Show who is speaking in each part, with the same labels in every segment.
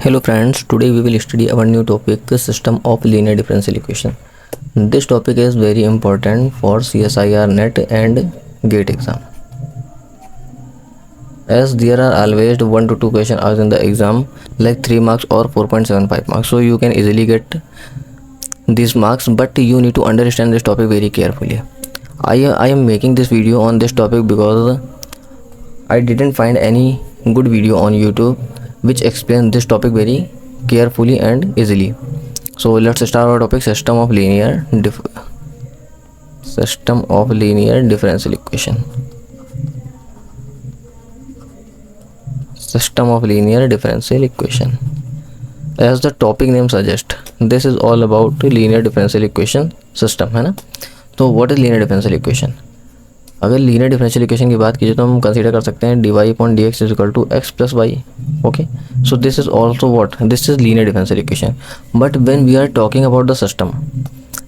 Speaker 1: Hello friends, today we will study our new topic, the system of linear differential equation. This topic is very important for CSIR NET and GATE exam. As there are always 1 to 2 questions asked in the exam, like 3 marks or 4.75 marks, so you can easily get these marks, but you need to understand this topic very carefully. I am making this video on this topic because I didn't find any good video on YouTube which explain this topic very carefully and easily. So let's start our topic, system of linear differential equation. System of linear differential equation. As the topic name suggests, this is all about linear differential equation system, है ना. तो what is linear differential equation? अगर linear differential equation की बात कीजिए तो हम consider कर सकते हैं dy/dx is equal to x plus y. Okay, so this is also what, this is linear differential equation. But when we are talking about the system,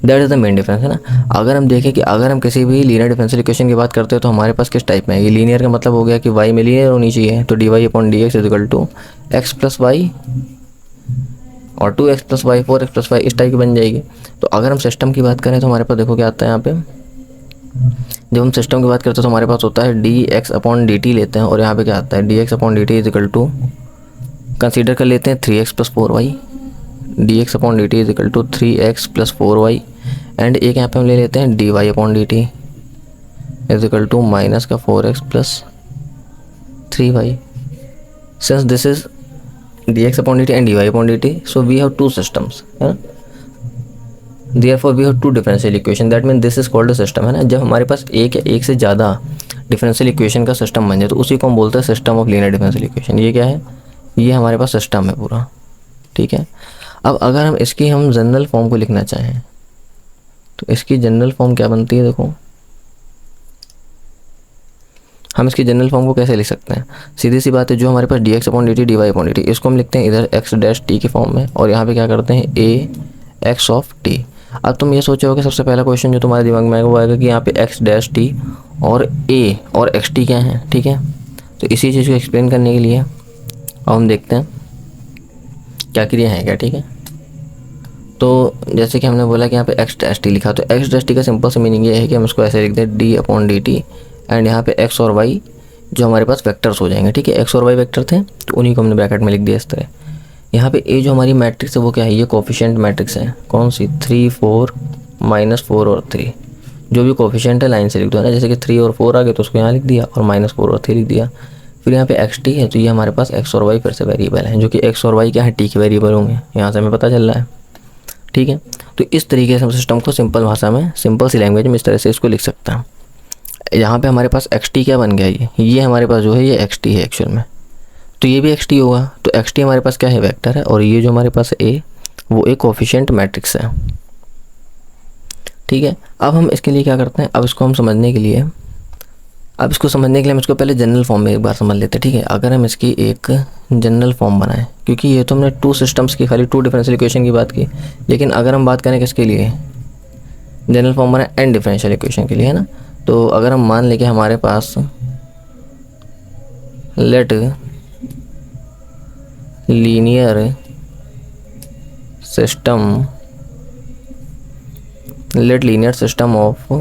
Speaker 1: that is the main difference, है ना. अगर हम देखें कि अगर हम किसी भी लीनियर डिफरेंशियल इक्वेशन की बात करते हैं तो हमारे पास किस टाइप में है, ये लीनियर का मतलब हो गया कि y में लीनियर होनी चाहिए, तो dy/dx is equal to x plus y और 2x plus y 4x plus y इस टाइप की बन जाएगी. तो अगर हम सिस्टम की बात करें तो हमारे पास देखो क्या आता है यहाँ पे. जब हम सिस्टम की बात करते हैं तो हमारे पास होता है dx/dt लेते हैं, और यहाँ पे क्या आता है dx/dt is equal to, consider कर लेते हैं 3x plus 4y, dx/dt is equal to 3x plus 4y, and एक यहाँ पे हम ले लेते हैं dy/dt is equal to minus का 4x plus 3y. Since this is dx/dt and dy/dt, so we have two systems, है ना. Therefore we have two differential equation, that means this is called a system, है ना. जब हमारे पास एक या एक से ज़्यादा डिफरेंशियल इक्वेशन का सिस्टम बन जाए तो उसी को हम बोलते हैं system of linear differential equation. ये क्या है, ये हमारे पास सिस्टम है पूरा, ठीक है. अब अगर हम इसकी जनरल फॉर्म को लिखना चाहें तो इसकी जनरल फॉर्म क्या बनती है, देखो हम इसकी जनरल फॉर्म को कैसे लिख सकते हैं. सीधी सी बात है, जो हमारे पास dx/dt dy/dt इसको हम लिखते हैं इधर x' की फॉर्म में, और यहाँ पे क्या करते हैं a x ऑफ t. अब तुम ये सोचो कि सबसे पहला क्वेश्चन जो तुम्हारे दिमाग में आएगा वो आएगा कि यहाँ पे x' और a और xt क्या है, ठीक है. तो इसी चीज़ को एक्सप्लेन करने के लिए अब हम देखते हैं क्या क्रिया है क्या, ठीक है. तो जैसे कि हमने बोला कि यहाँ पे x' लिखा, तो x' का सिंपल सा मीनिंग ये है कि हम इसको ऐसे लिख दें d/dt, एंड यहाँ पे x और y जो हमारे पास वेक्टर्स हो जाएंगे, ठीक है. x और y वेक्टर थे तो उन्हीं को हमने ब्रैकेट में लिख दिया इस तरह. यहाँ पे ए जो हमारी मैट्रिक्स है वो क्या है, ये कोफिशिएंट मैट्रिक्स है. कौन सी, 3 4 -4 और 3. जो भी कोफिशिएंट है लाइन से लिख दो, है ना. जैसे कि 3 और 4 आ गए तो उसको यहाँ लिख दिया, और -4 और 3 लिख दिया. फिर यहाँ पे xt है, तो ये हमारे पास x और y फिर से वेरिएबल है, जो कि x और y क्या है, t के वेरिएबल होंगे. यहाँ से हमें पता चल रहा है, ठीक है. तो इस तरीके से हम सिस्टम को सिंपल भाषा में, सिंपल सी लैंग्वेज में इस तरह से इसको लिख सकते हैं. यहाँ पे हमारे पास xt क्या बन गया, ये हमारे पास जो है ये xt है एक्चुअल में, तो ये भी xt होगा. तो xt हमारे पास क्या है, वेक्टर है, और ये जो हमारे पास है a वो एक कोफिशिएंट मैट्रिक्स है, ठीक है. अब हम इसके लिए क्या करते हैं, अब इसको समझने के लिए हम इसको पहले जनरल फॉर्म में एक बार समझ लेते हैं, ठीक है. अगर हम इसकी एक जनरल फॉर्म बनाएं, क्योंकि ये तो हमने टू सिस्टम्स की, खाली टू डिफरेंशियल इक्वेशन की बात की, लेकिन अगर हम बात करें किसके लिए, जनरल फॉर्म बनाए एन डिफरेंशियल इक्वेशन के लिए, है ना. तो अगर हम मान लें कि हमारे पास let linear system of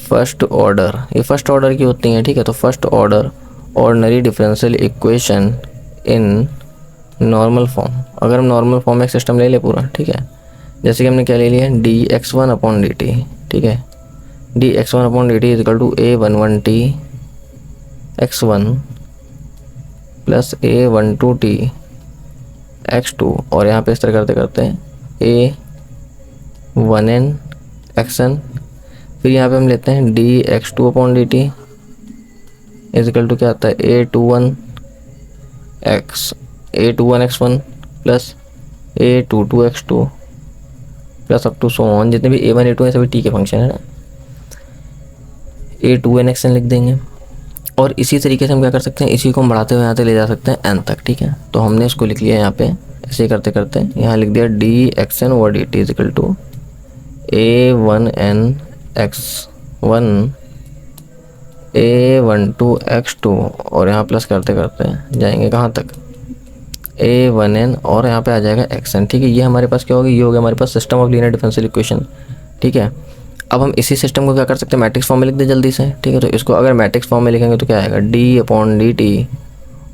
Speaker 1: first order, ये फर्स्ट ऑर्डर की होती हैं, ठीक है. तो first order ordinary differential equation in normal form. अगर हम नॉर्मल फॉर्म में एक सिस्टम ले ले पूरा, ठीक है. जैसे कि हमने क्या ले लिया, dx1/dt, ठीक है. dx1/dt is equal to a11t x1 plus a12t x2, और यहाँ पे इस तरह करते करते a1n xn. फिर यहाँ पे हम लेते हैं dx2/dt इज इक्वल टू क्या आता है a21 x1 plus a22 x2 plus up to so on. जितने भी a1 a2 हैं सभी t के फंक्शन है ना, a2n xn लिख देंगे. और इसी तरीके से हम क्या कर सकते हैं, इसी को हम बढ़ाते हुए यहाँ तक ले जा सकते हैं n तक, ठीक है. तो हमने इसको लिख लिया यहाँ पे ऐसे करते करते, यहाँ लिख दिया dxn/dt is equal to a1n x1 A12x2 और यहाँ प्लस करते करते जाएंगे कहाँ तक, A1n और यहाँ पे आ जाएगा xn। ठीक है, ये हमारे पास क्या होगी, ये हो गया हमारे पास system of linear differential equation. ठीक है, अब हम इसी सिस्टम को क्या कर सकते हैं, मैट्रिक्स फॉर्म में लिख दे जल्दी से। ठीक है, तो इसको अगर मैट्रिक्स फॉर्म में लिखेंगे तो क्या आएगा, d/dt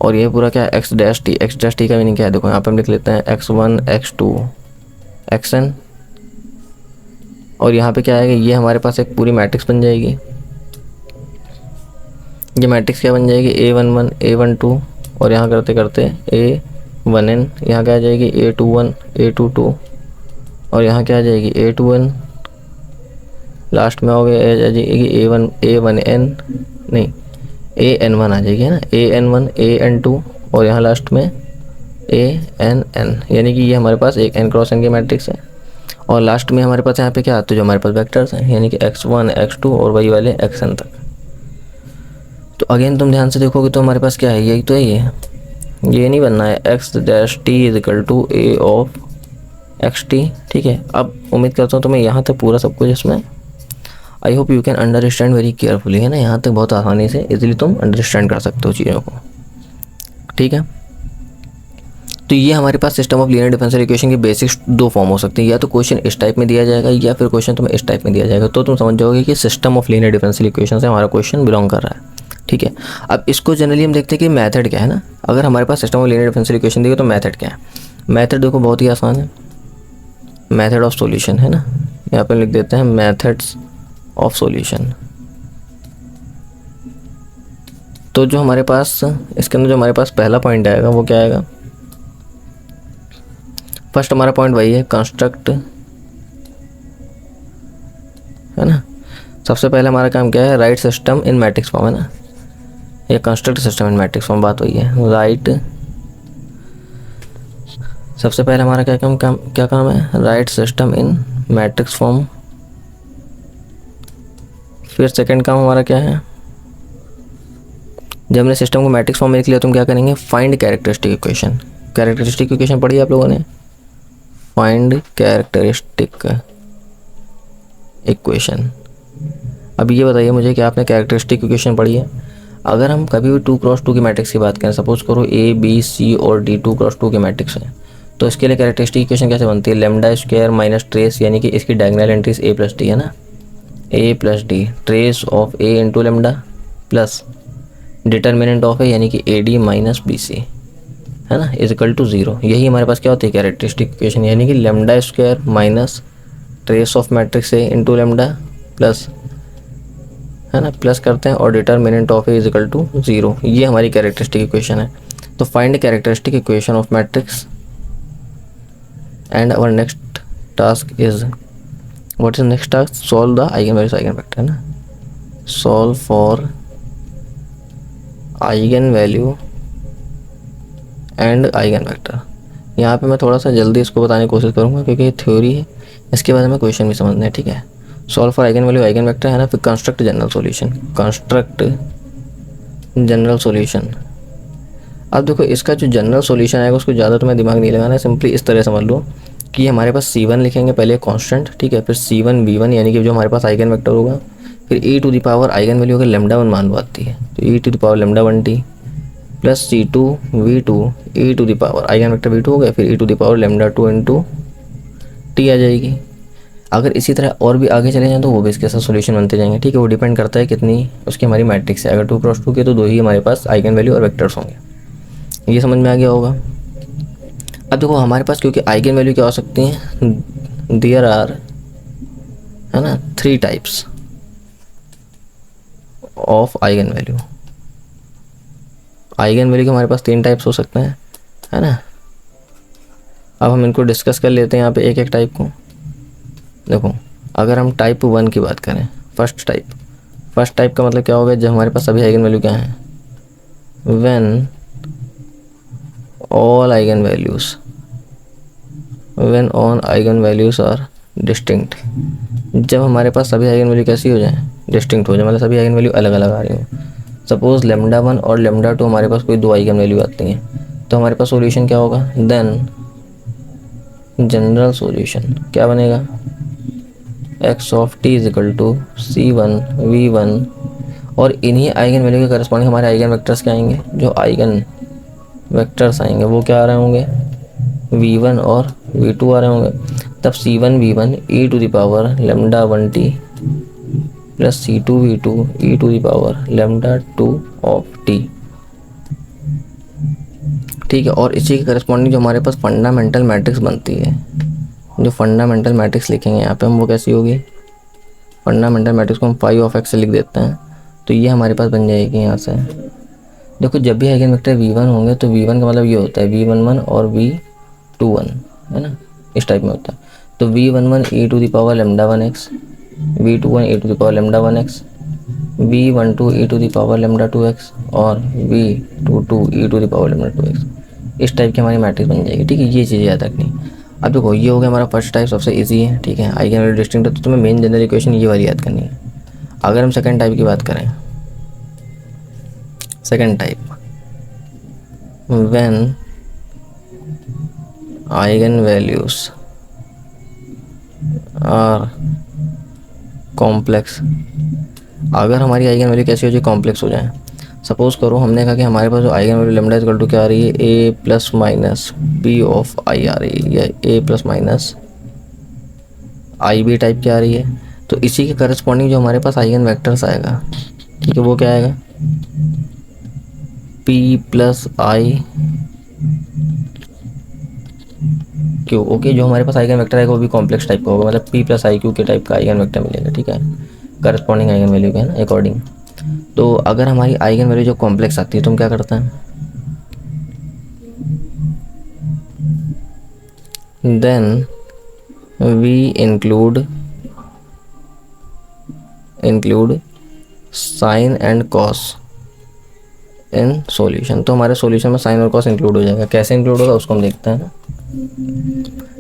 Speaker 1: और ये पूरा क्या है x डैश टी का मीनिंग क्या है, देखो यहाँ पे हम लिख लेते हैं x1 x2 xn और यहाँ पे क्या आएगा, ये हमारे पास एक पूरी मैट्रिक्स बन जाएगी। ये मैट्रिक्स क्या बन जाएगी, A11 A12 और यहाँ करते करते A1n, यहाँ क्या आ जाएगी A21 A22 और यहाँ क्या आ जाएगी A2n, लास्ट में हो गया आ जाएगी A1n नहीं AN1 आ जाएगी, है ना, AN1 AN2 और यहाँ लास्ट में ANn, यानी कि ये हमारे पास एक n क्रॉस n की मैट्रिक्स है। और लास्ट में हमारे पास यहाँ पे क्या आते हैं, जो हमारे पास वेक्टर्स हैं, यानी कि x1 x2 और वही वाले xn तक। तो अगेन तुम ध्यान से देखोगे तो हमारे पास क्या है, यही तो है, ये नहीं बनना है x dash t is equal to a of xt। ठीक है, अब उम्मीद करता हूँ तुम्हें यहाँ तक पूरा सब कुछ इसमें I hope you can understand very carefully, है ना, यहाँ तक बहुत आसानी से इजीली तुम अंडरस्टैंड कर सकते हो चीज़ों को। ठीक है, तो ये हमारे पास system of linear differential equation की बेसिक्स दो फॉर्म हो सकती है, या तो क्वेश्चन इस टाइप में दिया जाएगा या फिर क्वेश्चन तुम्हें इस टाइप में दिया जाएगा, तो तुम समझ जाओगे कि system of linear differential equation से हमारा क्वेश्चन बिलोंग कर रहा है। ठीक है, अब इसको जनरली हम देखते हैं कि मेथड क्या है ना, अगर हमारे पास system of linear differential equation दिए तो मेथड क्या है। मेथड देखो बहुत ही आसान है, मेथड ऑफ सॉल्यूशन, है ना, यहाँ पे लिख देते हैं मेथड्स ऑफ सॉल्यूशन। तो जो हमारे पास इसके अंदर जो हमारे पास पहला पॉइंट आएगा वो क्या आएगा, फर्स्ट हमारा पॉइंट वही है कंस्ट्रक्ट, है ना। सबसे पहले हमारा काम क्या है, right system in matrix form, है ना, ये construct system in matrix form, बात वही है, राइट। सबसे पहले हमारा क्या काम है, right system in matrix form. फिर सेकंड काम हमारा क्या है, जब हमने सिस्टम को मैट्रिक्स फॉर्म में लिख लिया तो हम क्या करेंगे, find characteristic equation. Characteristic equation पढ़ी आप लोगों ने, फाइंड कैरेक्टरिस्टिक इक्वेशन। अब ये बताइए मुझे कि आपने कैरेक्टरिस्टिक इक्वेशन पढ़ी है। अगर हम कभी भी 2x2 की मैट्रिक्स की बात करें, सपोज करो A B C और D 2x2 की मैट्रिक्स है, तो इसके लिए कैरेक्टरिस्टिक इक्वेशन कैसे बनती है, लैम्डा स्क्वायर माइनस ट्रेस, यानी कि इसकी diagonal entries A plus D, है ना, A plus D trace of A into lambda plus determinant of A यानी कि AD माइनस BC, है ना, इज इक्वल टू 0। यही हमारे पास क्या होती है कैरेक्टरिस्टिक इक्वेशन, यानी कि lambda square minus trace of matrix A into lambda plus, है ना, प्लस करते हैं और determinant of A is equal to 0। ये हमारी कैरेक्टरिस्टिक इक्वेशन है। तो find characteristic equation of matrix and our next task is, what is next task, solve the eigenvalues eigen vector, है ना, solve for eigenvalue and eigenvector. यहाँ पे मैं थोड़ा सा जल्दी इसको बताने की कोशिश करूँगा क्योंकि ये थ्योरी है, इसके बाद हमें क्वेश्चन भी समझना है। ठीक है, solve for eigen value eigen vector, है ना, फिर construct general solution, construct general solution. अब देखो इसका जो जनरल सॉल्यूशन आएगा उसको ज़्यादा तुम्हें दिमाग नहीं लगाना है, सिंपली इस तरह समझ लो कि हमारे पास C1 लिखेंगे पहले कांस्टेंट, ठीक है, फिर C1 V1 यानी कि जो हमारे पास आइगन वेक्टर होगा, फिर e to the power eigenvalue अगर लैम्डा 1 मान लो आती है तो e to the power lambda 1t plus C2 V2 e to the power eigenvector V2 हो गया, फिर e to the power lambda 2 into t आ जाएगी। अगर इसी तरह और भी आगे चले जाएँ तो वो भी इसके साथ सॉल्यूशन बनते जाएंगे। ठीक है, वो डिपेंड करता है कितनी उसकी हमारी मैट्रिक्स है। अगर 2x2 के तो दो ही हमारे पास आइगन वैल्यू और वेक्टर्स होंगे। ये समझ में आ गया होगा। अब देखो हमारे पास क्योंकि आइगन वैल्यू क्या हो सकती हैं, देयर आर, है ना, 3 types of eigen value. Eigen value के हमारे पास 3 टाइप्स हो सकते हैं, है ना। अब हम इनको डिस्कस कर लेते हैं यहाँ पे एक एक टाइप को। देखो अगर हम टाइप 1 की बात करें, फर्स्ट टाइप का मतलब क्या होगा, जब हमारे पास सभी आइगन वैल्यू क्या हैं, when all eigen values are distinct. जब हमारे पास सभी आइगन वैल्यू कैसी हो जाए, डिस्टिंक्ट हो जाए, मतलब सभी आइगन वैल्यू अलग अलग आ रही हो। सपोज लैम्डा 1 और लैम्डा 2 हमारे पास कोई 2 आइगन वैल्यू आती हैं, तो हमारे पास सॉल्यूशन क्या होगा, देन जनरल सॉल्यूशन क्या बनेगा, x of t is equal to C1 V1 और इन्हीं आइगन वैल्यू के करस्पॉन्डिंग हमारे आइगन वेक्टर्स क्या आएंगे, जो आइगन वेक्टर्स आएंगे वो क्या आ रहे होंगे, v1 और v2 आ रहे होंगे। तब c1 v1 e to the power lambda 1t plus c2 v2 e to the power lambda 2 of t। ठीक है, और इसी के करस्पॉन्डिंग जो हमारे पास फंडामेंटल मैट्रिक्स बनती है, जो फंडामेंटल मैट्रिक्स लिखेंगे यहाँ पे हम, वो कैसी होगी, फंडामेंटल मैट्रिक्स को हम फाई ऑफ एक्स से लिख देते हैं। तो ये हमारे पास बन जाएगी यहाँ से। देखो जब भी आइगन वेक्टर v1 होंगे तो v1 का मतलब ये होता है v11 और v21, है ना, इस टाइप में होता है। तो v11 e to the power lambda 1x, v21 e to the power lambda 1x, v12 e to the power lambda 2x और v22 e to the power lambda 2x। इस टाइप की हमारी मैट्रिक्स बन जाएगी। ठीक है, ये चीज़ें याद रखनी। अब देखो ये हो गया हमारा फर्स्ट टाइप, सबसे इजी है। ठीक है, आइगन वैल्यू डिस्टिंक्ट है तो तुम्हें मेन जनरल इक्वेशन ये वाली याद करनी है। अगर हम सेकंड टाइप की बात करें, second type, when eigen values are complex, अगर हमारी आइगन वैल्यू कैसी हो जाए, कॉम्प्लेक्स हो जाए। सपोज करो हमने कहा कि हमारे पास जो eigen value lambda equal to क्या आ रही है, a plus minus b of i आ रही है, या a plus minus i b type की आ रही है। तो इसी के करस्पॉन्डिंग जो हमारे पास आइगन वेक्टर्स आएगा, ठीक है, वो क्या आएगा, P plus I Q. Okay, जो हमारे पास आइगन वेक्टर आएगा वो भी कॉम्प्लेक्स टाइप का होगा, मतलब पी प्लस आई क्यू के टाइप का आइगन वेक्टर मिलेगा। ठीक है, करस्पॉन्डिंग आइगन वैल्यू के है ना अकॉर्डिंग। तो अगर हमारी आइगन वैल्यू जो कॉम्प्लेक्स आती है तो हम क्या करते हैं, then we include sine and cos in solution. तो हमारे सॉल्यूशन में साइन और कॉस इंक्लूड हो जाएगा। कैसे इंक्लूड होगा उसको हम देखते हैं ना।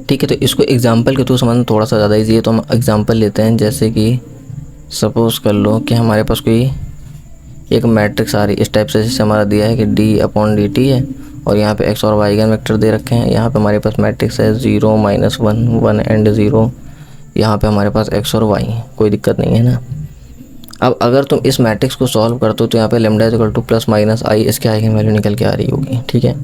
Speaker 1: ठीक है, तो इसको एग्जाम्पल के थ्रू समझना थोड़ा सा ज़्यादा ईजी है, तो हम एग्जाम्पल लेते हैं। जैसे कि सपोज कर लो कि हमारे पास कोई एक मैट्रिक्स आ रही है इस टाइप से, जैसे हमारा दिया है कि d/dt है और यहाँ पे x और y आइगन वेक्टर दे रखे हैं। यहाँ पे हमारे पास मैट्रिक्स है 0 -1 1 एंड 0। यहाँ पे हमारे पास x और y, कोई दिक्कत नहीं है ना। अब अगर तुम इस मैट्रिक्स को सॉल्व करते हो तो यहाँ पे lambda equal to plus minus i इसके आइगन वैल्यू निकल के आ रही होगी। ठीक है,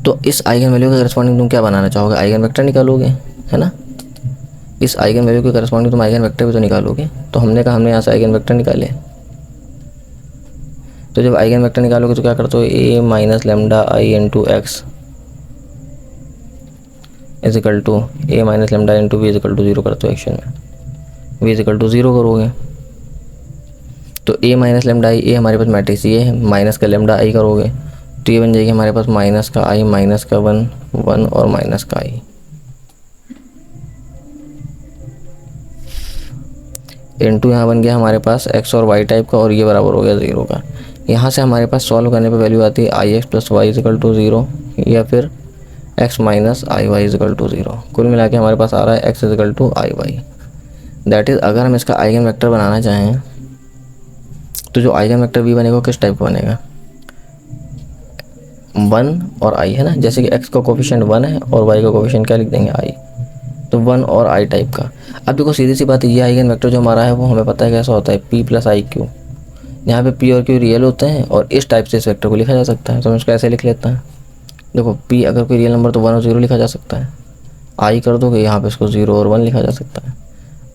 Speaker 1: तो इस आइगन वैल्यू के करस्पॉन्डिंग तुम क्या बनाना चाहोगे, आइगन वेक्टर निकालोगे, है ना। इस आइगन वैल्यू के करस्पॉन्डिंग तुम आइगन वेक्टर भी तो निकालोगे। तो हमने कहा हमने यहाँ से आइगन वेक्टर निकाले। तो जब आइगन वेक्टर निकालोगे तो क्या करते हो, a minus lambda I into x is equal to a minus lambda into v is equal to 0 करते हो। एक्शन में v इज इक्वल टू 0 करोगे तो a माइनस लेमडा आई, ए हमारे पास मैट्रिक्स ये है, माइनस का लेमडा आई करोगे तो ये बन जाएगी हमारे पास माइनस का i माइनस का 1 1 और माइनस का i इंटू यहाँ बन गया हमारे पास x और y टाइप का, और ये बराबर हो गया 0 का। यहाँ से हमारे पास सॉल्व करने पे वैल्यू आती है i x plus y is equal to 0 या फिर x minus i y is equal to 0। कुल मिला के हमारे पास आ रहा है x is equal to i y. That is अगर हम इसका आइगन वेक्टर बनाना चाहें तो जो आइगन वेक्टर v बनेगा किस टाइप का बनेगा, 1 और i, है ना। जैसे कि x का कोफिशिएंट 1 है और y का कोफिशिएंट क्या लिख देंगे, i, तो 1 और i टाइप का। अब देखो सीधी सी बात है, ये आइगन वेक्टर जो हमारा है वो हमें पता है कैसा होता है, p प्लस आई क्यू। यहाँ पे p और q रियल होते हैं और इस टाइप से इस वेक्टर को लिखा जा सकता है। तो हम इसको ऐसे लिख लेते हैं, देखो p अगर कोई रियल नंबर तो 1 और 0 लिखा जा सकता है, i कर दोगे यहाँ पे इसको 0 और 1 लिखा जा सकता है।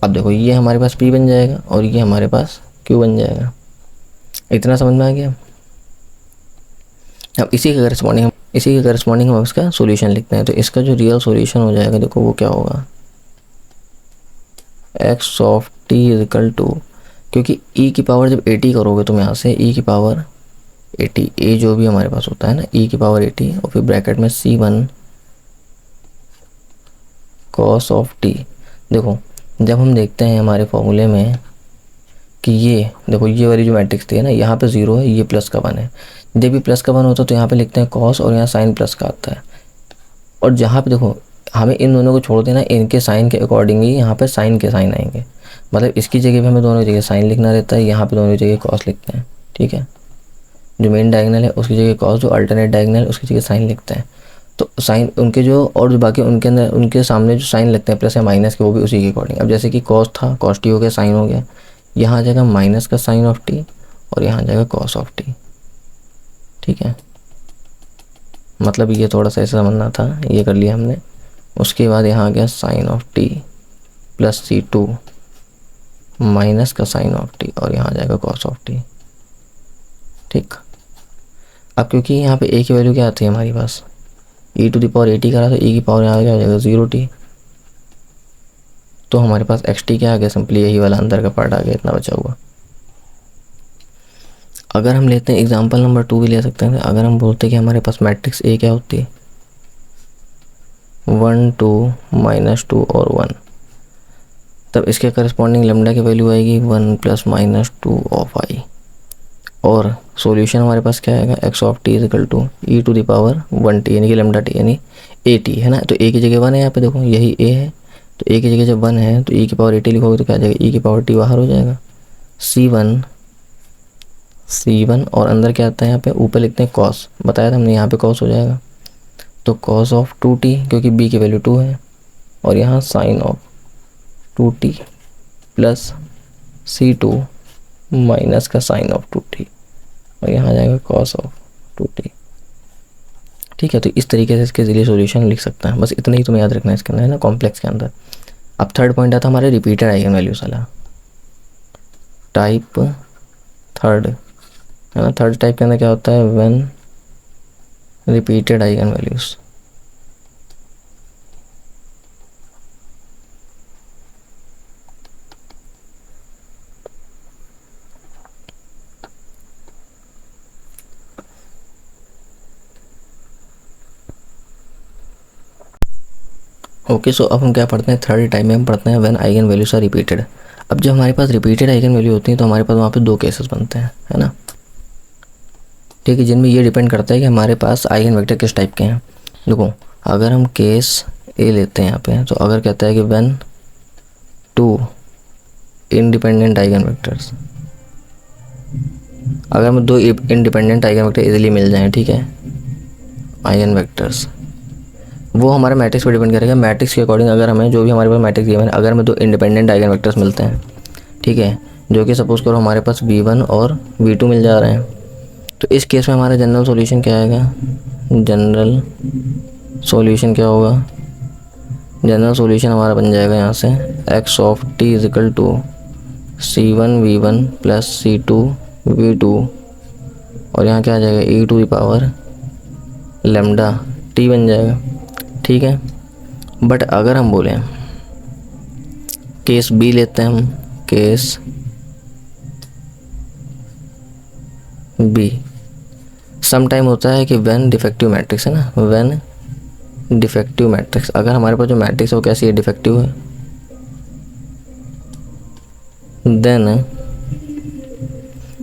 Speaker 1: अब देखो ये हमारे पास p बन जाएगा और ये हमारे पास q बन जाएगा। इतना समझ में आ गया। अब इसी के करस्पॉन्डिंग हम इसका सॉल्यूशन लिखते हैं। तो इसका जो रियल सॉल्यूशन हो जाएगा, देखो वो क्या होगा, x of t is equal to, क्योंकि e की पावर जब 80 करोगे तुम यहाँ से e की पावर 80, a जो भी हमारे पास होता है ना, e की पावर 80 और फिर ब्रैकेट में c1 cos ऑफ t। देखो जब हम देखते हैं हमारे फॉर्मूले में कि ये देखो ये वाली जो मैट्रिक्स थी है ना, यहाँ पे 0 है, ये प्लस का 1 है। जब भी प्लस का 1 होता है तो यहाँ पे लिखते हैं cos और यहाँ साइन प्लस का आता है। और जहाँ पे देखो हमें इन दोनों को छोड़ देना, इनके साइन के अकॉर्डिंग ही यहाँ पे साइन के साइन आएंगे। मतलब इसकी जगह पे हमें दोनों जगह साइन लिखना रहता है, यहाँ पे दोनों जगह cos लिखते हैं। ठीक है, जो मेन डायगोनल है उसकी जगह cos, जो अल्टरनेट डायगोनल है उसकी जगह साइन लिखते हैं। तो साइन उनके जो और जो बाकी उनके अंदर उनके सामने जो साइन लगते हैं प्लस या माइनस के, वो भी उसी के अकॉर्डिंग। अब जैसे कि cos था, cos t हो गया, साइन हो गया, यहाँ आ जाएगा माइनस का साइन ऑफ t और यहाँ आ जाएगा कॉस ऑफ टी। ठीक है, मतलब ये थोड़ा सा ऐसा समझना था, ये कर लिया हमने। उसके बाद यहाँ आ गया sine of t plus C2 minus का साइन ऑफ टी, और यहाँ आ जाएगा कॉस ऑफ टी। ठीक, अब क्योंकि यहाँ पे ए की वैल्यू क्या आती है हमारे पास, e⁻at करा तो e की पावर यहाँ आ जाएगा 0t, तो हमारे पास xt क्या आ गया, सिंपली यही वाला अंदर का पार्ट आ गया, इतना बचा हुआ। अगर हम लेते हैं एग्जांपल नंबर 2 भी ले सकते हैं। अगर हम बोलते हैं कि हमारे पास मैट्रिक्स ए क्या होती है, 1 2 -2 और 1, तब इसके करस्पॉन्डिंग लेमडा की वैल्यू आएगी 1 ± 2 ऑफ आई, और सॉल्यूशन हमारे पास क्या आएगा, x ऑफ t = e⁻1t यानी कि लेमडा टी यानी at है ना। तो a की जगह 1 है, यहाँ पे देखो यही a है, तो a की जगह जब 1 है तो e⁻at लिखोगे तो क्या आ जाएगा, e⁻t बाहर हो जाएगा, C1 और अंदर क्या आता है, यहाँ पे ऊपर लिखते हैं कॉस, बताया था हमने, यहाँ पे कॉस हो जाएगा, तो कॉस ऑफ 2t क्योंकि b की वैल्यू 2 है, और यहाँ sine of 2t plus C2 minus का साइन ऑफ 2t, और यहाँ आ जाएगा कॉस ऑफ 2t। ठीक है, तो इस तरीके से इसके जरिए सॉल्यूशन लिख सकता है। बस इतना ही तुम्हें याद रखना है इसके अंदर, है ना, कॉम्प्लेक्स के अंदर। अब थर्ड पॉइंट आता हमारे रिपीटेड आइगन वैल्यूज वाला, टाइप थर्ड, है ना। थर्ड टाइप के अंदर क्या होता है, when repeated eigen values. Okay, so अब हम क्या पढ़ते हैं, थर्ड टाइप में हम पढ़ते हैं when eigen values are repeated. अब जब हमारे पास रिपीटेड आइगन वैल्यू होती है तो हमारे पास वहाँ पे दो केसेस बनते हैं, है ना। ठीक है, जिनमें ये डिपेंड करता है कि हमारे पास आइगन वेक्टर किस टाइप के हैं। देखो, अगर हम केस ए लेते हैं यहाँ पे, तो अगर कहता है कि व्हेन 2 इंडिपेंडेंट आइगन वेक्टर्स, अगर हमें 2 इंडिपेंडेंट आइगन वेक्टर इजीली मिल जाएं, ठीक है, आइगन वेक्टर्स, वो हमारे मैट्रिक्स पर डिपेंड करेगा। मैट्रिक्स के अकॉर्डिंग अगर हमें जो भी हमारे पास मैट्रिक्स दिया है, अगर हमें 2 इंडिपेंडेंट आइगन वेक्टर्स मिलते हैं, ठीक है, जो कि सपोज करो हमारे पास v1 और v2 मिल जा रहे हैं, तो इस केस में हमारा जनरल सॉल्यूशन क्या आएगा, जनरल सॉल्यूशन क्या होगा, जनरल सॉल्यूशन हमारा बन जाएगा यहाँ से x of t = C1v1 plus C2v2, और यहाँ क्या आ जाएगा e⁻ लेमडा t बन जाएगा। ठीक है, बट अगर हम बोलें केस बी लेते हैं हम, केस बी, सम टाइम होता है कि व्हेन डिफेक्टिव मैट्रिक्स, है ना, व्हेन डिफेक्टिव मैट्रिक्स, अगर हमारे पास जो मैट्रिक्स है वो कैसी है, डिफेक्टिव है, देन,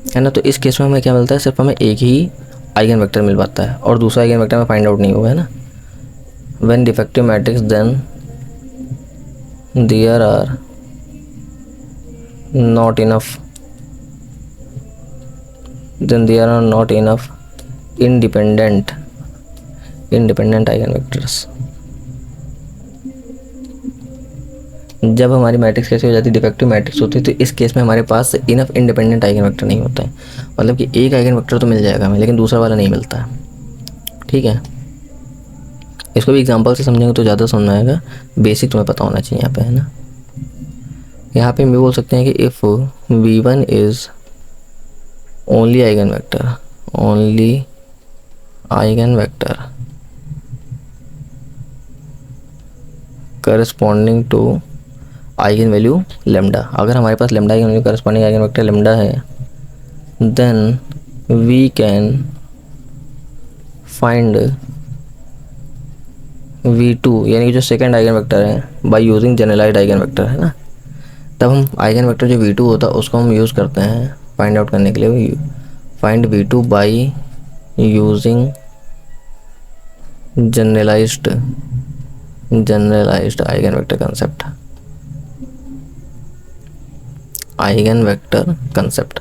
Speaker 1: है ना, तो इस केस में हमें क्या मिलता है, सिर्फ हमें एक ही आइगन वेक्टर मिल पाता है और दूसरा आइगन वेक्टर में फाइंड आउट नहीं होगा, है ना। When defective matrix then there are not enough, then there are not enough independent eigen vectors. जब हमारी मैट्रिक्स कैसे हो जाती है, डिफेक्टिव मैट्रिक्स होती है, तो इस केस में हमारे पास इनफ इंडिपेंडेंट आइगन वेक्टर नहीं होता है, मतलब कि एक आइगन वेक्टर तो मिल जाएगा हमें लेकिन दूसरा वाला नहीं मिलता है। ठीक है, इसको भी एग्जांपल से समझेंगे तो ज़्यादा समझ में आएगा, बेसिक तुम्हें पता होना चाहिए यहाँ पे, है ना। यहाँ पे हम भी बोल सकते हैं कि if v1 is only eigen vector corresponding to eigen value lambda, अगर हमारे पास lambda eigen value corresponding eigen vector lambda है, then we can find v2 यानी कि जो सेकंड आइगन वेक्टर है by using generalised eigen vector, है ना। तब हम आइगन वेक्टर जो v2 होता है उसको हम यूज़ करते हैं फाइंड आउट करने के लिए, find v2 by using generalised eigen vector concept, eigen vector concept.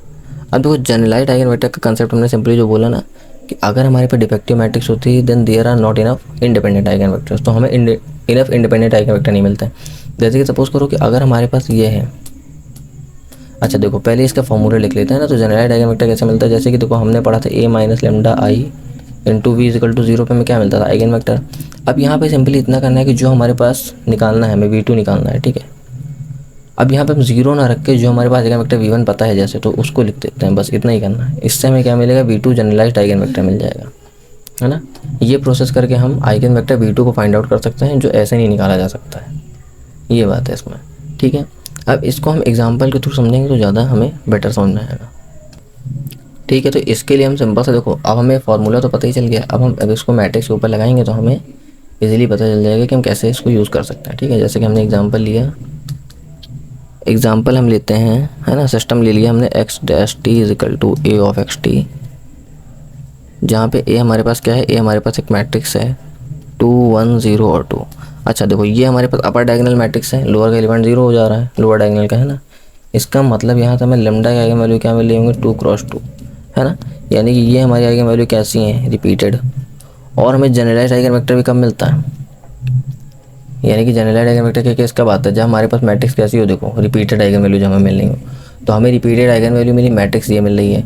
Speaker 1: अब देखो, जनरलाइज्ड आइगन वेक्टर का कंसेप्ट हमने सिंपली जो बोला ना कि अगर हमारे पास डिफेक्टिव मैट्रिक्स होती है then there are not enough independent eigen vectors, तो हमें इनफ इंडिपेंडेंट आइगन वेक्टर नहीं मिलते हैं। जैसे कि सपोज करो कि अगर हमारे पास ये है, अच्छा देखो पहले इसका फॉर्मूला लिख लेते हैं ना। तो जनरलाइज्ड आइगन वेक्टर कैसे मिलता है, जैसे कि देखो हमने पढ़ा था a minus lambda I into v is equal to 0 पे हमें क्या मिलता था, आइगन वेक्टर। अब यहाँ पे सिंपली इतना करना है कि जो हमारे पास निकालना है, हमें v2 निकालना है, ठीक है। अब यहाँ पे हम 0 ना रख के जो हमारे पास आइगन वेक्टर v1 पता है जैसे, तो उसको लिख देते हैं, बस इतना ही करना है। इससे हमें क्या मिलेगा, v2 जनरलाइज्ड आइगन वेक्टर मिल जाएगा, है ना। ये प्रोसेस करके हम आइगन वेक्टर v2 को फाइंड आउट कर सकते हैं, जो ऐसे नहीं निकाला जा सकता है। ये बात है इसमें, ठीक है। अब इसको हम एग्जांपल के थ्रू समझेंगे तो ज़्यादा हमें बेटर समझ में आएगा, ठीक है। तो इसके लिए हम सिंपल सा देखो, अब हमें फार्मूला तो पता ही चल गया। अब इसको मैट्रिक्स के ऊपर लगाएंगे तो हमें इजीली पता चल जाएगा कि हम कैसे इसको यूज़ कर सकते हैं, ठीक है। जैसे कि हमने एग्जांपल लिया, एग्जांपल हम लेते हैं, है ना, सिस्टम ले लिया हमने x dash t is equal to A of x t, जहाँ पे ए हमारे पास क्या है, ए हमारे पास एक मैट्रिक्स है 2 1 0 और 2। अच्छा देखो ये हमारे पास अपर डायगोनल मैट्रिक्स है, लोअर का एलिमेंट 0 हो जा रहा है लोअर डायगोनल का, है ना। इसका मतलब यहाँ से हमें लेमडा के आइगन वैल्यू क्या मिले होंगे, 2 क्रॉस 2, है ना। यानी कि ये हमारी आइगन वैल्यू कैसी हैं, रिपीटेड। और हमें जनरलाइज्ड आइगन वेक्टर भी कब मिलता है, यानी कि जनरलाइज्ड आइगन वेक्टर के केस कब आता है, जब हमारे पास मैट्रिक्स कैसी हो, देखो रिपीटेड आइगन वैल्यू जब हमें मिल रही हो। तो हमें रिपीटेड आइगन वैल्यू मिली, मैट्रिक्स ये मिल रही है।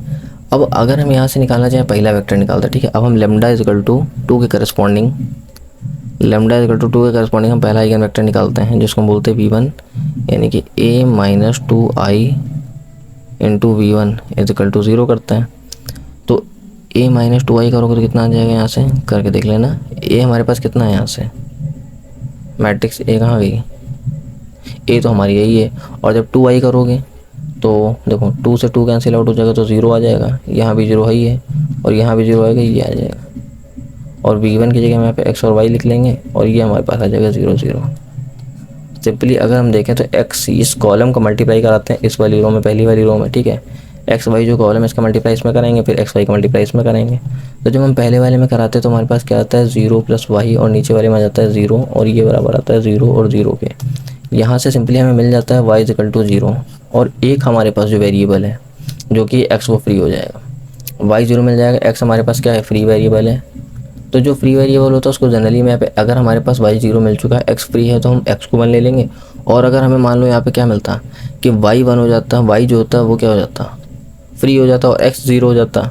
Speaker 1: अब अगर हम यहाँ से निकालना चाहें, पहला वेक्टर निकालता है, ठीक है। अब हम लेमडा इज इक्वल टू 2 के corresponding, lambda is equal to 2 के करस्पॉन्डिंग हम पहला आइगन वेक्टर निकालते हैं, जिसको हम बोलते हैं v1, यानी कि a minus 2i into v1 is equal to 0 करते हैं। तो a माइनस 2i करोगे तो कितना आ जाएगा, यहाँ से करके देख लेना। a हमारे पास कितना है, यहाँ से मैट्रिक्स a कहाँ गई, a तो हमारी यही है। और जब 2i करोगे तो देखो 2 से 2 कैंसिल आउट हो जाएगा, तो 0 आ जाएगा, यहाँ भी 0 ही है और यहाँ भी 0 आएगा, ये आ जाएगा। और v1 की जगह हम यहाँ पे x और y लिख लेंगे और ये हमारे पास आ जाएगा 0 0। सिंपली अगर हम देखें तो x इस कॉलम को मल्टीप्लाई कराते हैं इस वाली रो में, पहली वाली रो में, ठीक है। एक्स वाई जो कॉलम है इसका मल्टीप्लाई इसमें करेंगे, फिर एक्स वाई का मल्टीप्लाई इसमें करेंगे। तो जब हम पहले वाले में कराते हैं तो हमारे पास क्या आता है, 0 प्लस वाई, और नीचे वाले में आ जाता है 0 और ये बराबर आता है 0 और 0 के। यहाँ से सिंपली हमें मिल जाता है y इज इक्वल टू 0 और एक हमारे पास जो वेरिएबल है जो कि x वो फ्री हो जाएगा, y 0 मिल जाएगा, x हमारे पास क्या है, फ्री वेरिएबल है। तो जो फ्री वेरिएबल होता है उसको जनरली में यहाँ पे अगर हमारे पास y 0 मिल चुका है, x फ्री है, तो हम x को 1 ले लेंगे। और अगर हमें मान लो यहाँ पे क्या मिलता कि y 1 हो जाता, y जो होता है वो क्या हो जाता, फ्री हो जाता, और x 0 हो जाता,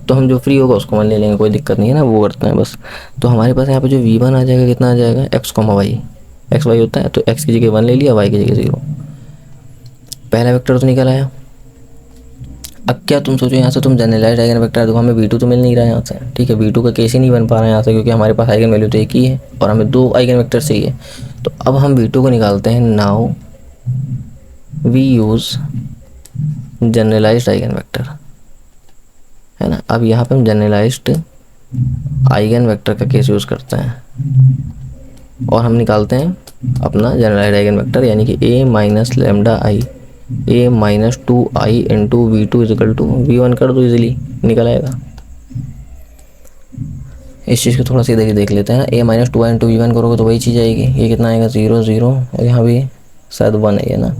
Speaker 1: तो हम जो फ्री होगा उसको 1 ले लेंगे, कोई दिक्कत नहीं है ना, वो करते हैं बस। तो हमारे पास यहाँ पे जो v1 आ जाएगा, कितना आ जाएगा, x, y, एक्स वाई होता है, तो x की जगह 1 ले लिया, y की जगह 0। पहला वेक्टर तो निकल आया। अब क्या तुम सोचो, यहाँ से तुम जनरलाइज्ड आइगन वेक्टर देखो, हमें v2 तो मिल नहीं रहा है यहाँ से, ठीक है। v2 का केस ही नहीं बन पा रहा है यहाँ से, क्योंकि हमारे पास आइगन वैल्यू तो एक ही है और हमें 2 आइगन वेक्टर चाहिए। तो अब हम v2 को निकालते हैं। Now we use generalised eigen vector, है ना। अब यहाँ पे हम जनरलाइज्ड आइगन वेक्टर का केस यूज़ करते हैं और हम निकालते हैं अपना जनरलाइज्ड आइगन वेक्टर, यानी कि a minus lambda I, a minus 2i into v2 is equal to v1 कर दो, इजीली निकल आएगा। इस चीज़ को थोड़ा सा देख लेते हैं ना, a minus 2i into v1 करोगे तो वही चीज़ आएगी। ये कितना आएगा, 0 0, और यहाँ भी शायद 1 है ना,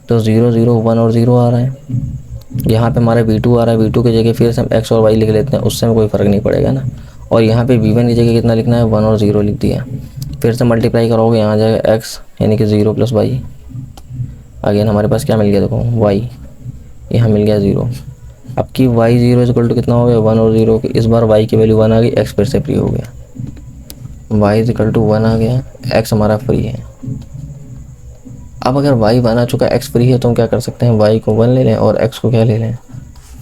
Speaker 1: तो 0 0 1 और 0 आ रहा है। यहाँ पे हमारा v2 आ रहा है, v2 की जगह फिर से हम x और y लिख लेते हैं, उससे हमें कोई फ़र्क नहीं पड़ेगा ना। और यहाँ पे v1 की जगह कितना लिखना है, 1 और 0 लिख दिया। फिर से मल्टीप्लाई करोगे, यहाँ आ जाएगा x, यानी कि 0 प्लस y। अगेन हमारे पास क्या मिल गया, देखो y, यहाँ मिल गया 0। अब की y 0 इज इक्वल टू कितना हो गया, 1 और 0 की। इस बार y की वैल्यू 1 आ गई, x फिर से फ्री हो गया, y इज इक्वल टू 1 आ गया, x हमारा फ्री है। अब अगर y 1 आ चुका है, x फ्री है, तो हम क्या कर सकते हैं, y को 1 ले लें और x को क्या ले लें,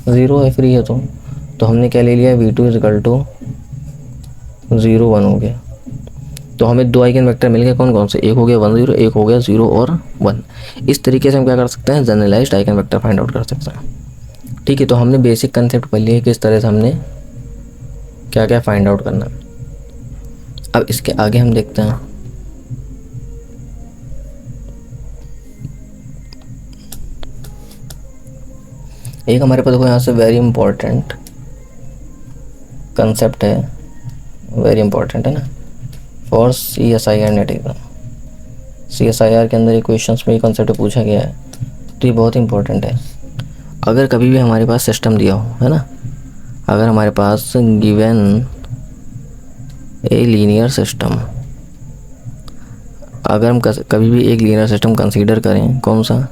Speaker 1: 0 है, फ्री है। तो हमने क्या ले लिया, v2 इज इक्वल टू 0 1 हो गया। तो हमें 2 आइगन वेक्टर मिल गए, कौन कौन से, एक हो गया 1 0, एक हो गया 0 और 1। इस तरीके से हम क्या कर सकते हैं, generalised eigen vector find out कर सकते हैं, ठीक है। तो हमने बेसिक कंसेप्ट पढ़ लिया कि इस तरह से हमने क्या क्या फाइंड आउट करना। अब इसके आगे हम देखते हैं, एक हमारे पास देखो यहाँ से वेरी इंपॉर्टेंट कंसेप्ट है, वेरी इंपॉर्टेंट है ना, for CSIR net exam. CSIR के अंदर ये क्वेश्चंस में ये कंसेप्ट पूछा गया है, तो ये बहुत इंपॉर्टेंट है। अगर कभी भी हमारे पास सिस्टम दिया हो, है ना, अगर हमारे पास गिवन ए लीनियर सिस्टम, अगर हम कभी भी एक लीनियर सिस्टम कंसीडर करें, कौन सा,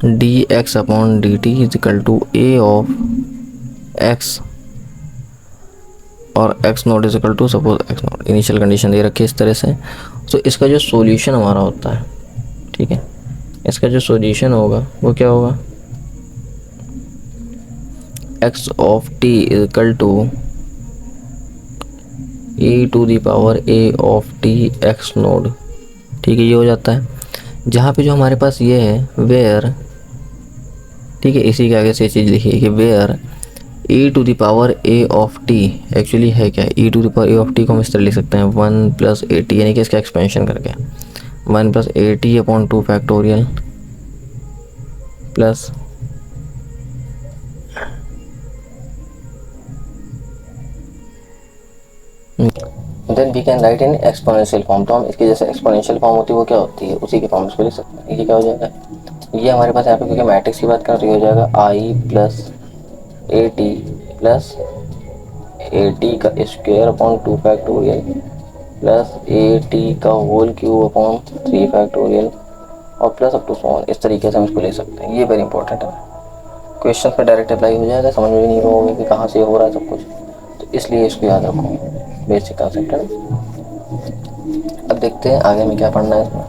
Speaker 1: d x upon d t is equal to A of x और x not is equal to suppose x not, initial condition दे रखी है इस तरह से। तो इसका जो सॉल्यूशन हमारा होता है, ठीक है, इसका जो सॉल्यूशन होगा वो क्या होगा, x of t is equal to e to the power a of t x naught, ठीक है, ये हो जाता है। जहाँ पे जो हमारे पास ये है वेयर, ठीक है, इसी के आगे से चीज़ लिखिए कि where e to the power a of t actually है क्या, e to the power a of t को हम इस तरह लिख सकते हैं 1 प्लस ए टी, यानी कि इसका एक्सपेंशन करके 1 plus A t upon 2 factorial plus then we can write in exponential form. तो हम इसकी जैसे एक्सपोनेंशियल फॉर्म होती है वो क्या होती है, उसी के फॉर्म इसको लिख सकते हैं। ये क्या हो जाएगा, ये हमारे पास यहाँ पे क्योंकि मैट्रिक्स की बात कर रही हो जाएगा I plus A t plus A t का स्क्वायर अपॉन 2 फैक्टोरियल प्लस ए टी का होल क्यूब अपॉन 3 फैक्टोरियल और plus up to so on. इस तरीके से हम इसको ले सकते हैं। ये वेरी इंपॉर्टेंट है, क्वेश्चन पे डायरेक्ट अप्लाई हो जाएगा, समझ में नहीं होगा कि कहाँ से हो रहा है सब कुछ, तो इसलिए इसको याद रखो, बेसिक कंसेप्ट है। अब देखते हैं आगे में क्या पढ़ना है इसमें,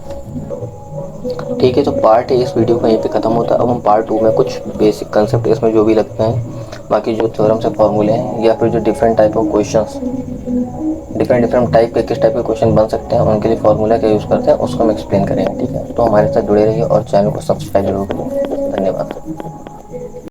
Speaker 1: ठीक है। तो पार्ट ए इस वीडियो का यहीं पे ख़त्म होता है। अब हम पार्ट 2 में कुछ बेसिक कंसेप्ट इसमें जो भी लगते हैं, बाकी जो थ्योरम से फॉर्मूले हैं या फिर जो different type of questions, different type के किस टाइप के क्वेश्चन बन सकते हैं, उनके लिए फार्मूला क्या यूज़ करते हैं उसको हम एक्सप्लेन करेंगे, ठीक है। तो हमारे साथ जुड़े रहिए और चैनल को सब्सक्राइब जरूर करें। धन्यवाद।